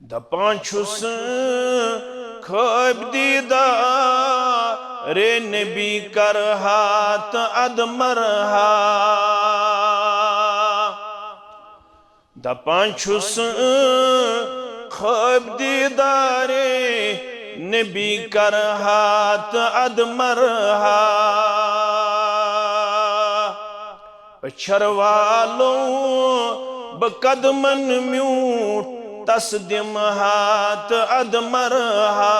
दपान छुस ख्वाब दीदार नबी कर हाथ अदमरहा। दपान छुस ख्वाब दीदार नबी कर हाथ अदमरहा। अछरवालों बकदमन म्यूट तस्दिम हाथ अदमरहा।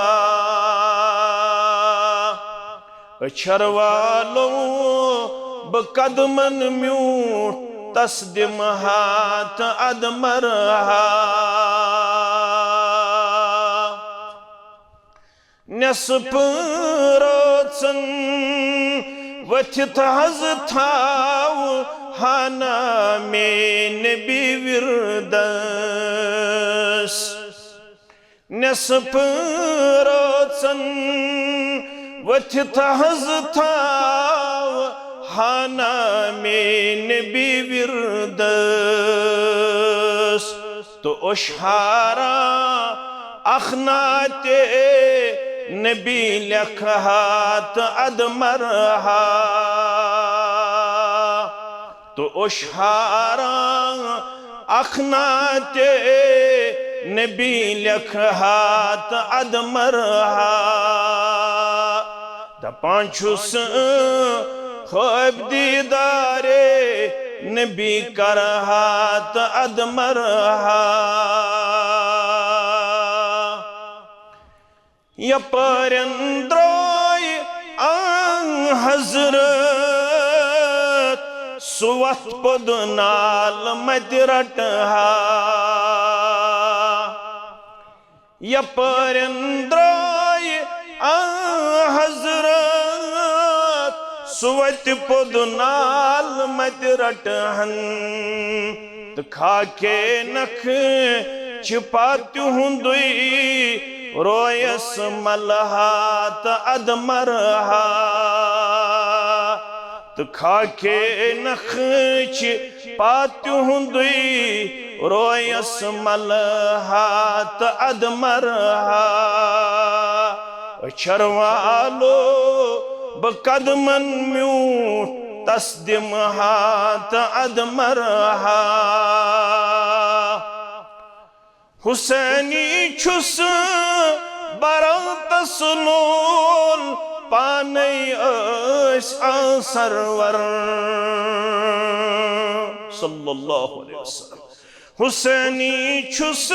अछरवालों बकदमन म्यूट तस्दिम हाथ अदमरहा। नस्प रोचन वथित हज थाव हाना में नबी विरदस। नस्प रोचन वथित हज थाव हाना में नबी विरदस। तो ओशहारा अखनाते नबी लख हाथ अदमरहा। तो ओशहारा अखनाते नबी लख हाथ अदमरहा। दपान छुस ख्वाब दीदारे नबी कर हाथ अदमरहा। यपरंद्रोय आं हजरत सुवत पदनाल मदरटहा। यपरंद्रोय आं हजरत सुवत पदनाल मदरटहन। तो खाके नख छिपाती हूँ दुई रोयस मलहात अदमरहा। तो खाके नख पाती हूँ दुई रोयस मलहात अदमरहा। अछरवालो बकदमन म्यूट तस्दिम हाथ अदमरहा। हुसैनी छुस बरत सुलोल पानई सरवर सल्लल्लाहु अलैहि वसल्लम। हुसैनी छुस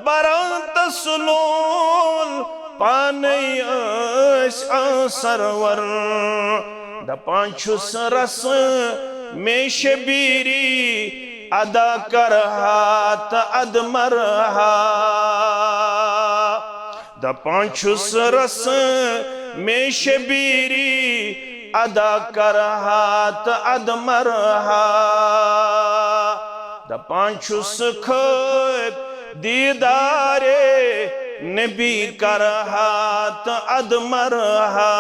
बरत सुलोल पानई सरवर। दपान छुस रस में शबीरी अदा कर हाथ अदमरहा। दपान छुस रस में शबीरी अदा कर हाथ अदमरहा। दपान छुस ख्वाब दीदारे नबी कर हाथ अदमरहा।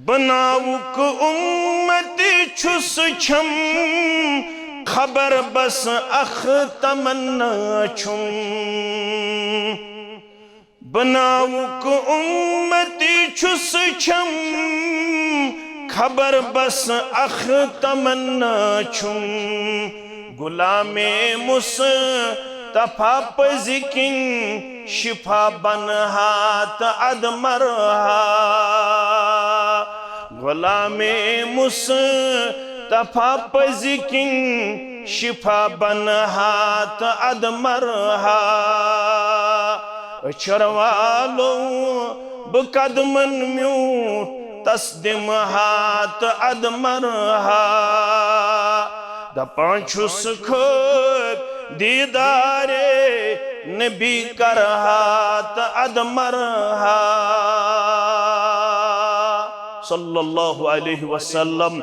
बनावुक उम्मती छुस छम खबर बस अख तमन्ना छुम। बनावुक उम्मती छुस छम खबर बस अख तमन्ना छुम। गुलामे मुस्तफा पज़िकिन शिफा बन हाथ अदमरहा। गुलामे मुस्तफा पज़िकिन शिफा बन हाथ अदमरहा। अछरवालों बकदमन म्यूट तस्दिम हाथ अदमरहा। दपान छुस ख्वाब दीदारे नबी कर हाथ अदमरहा। सल्लल्लाहु अलैहि वसल्लम।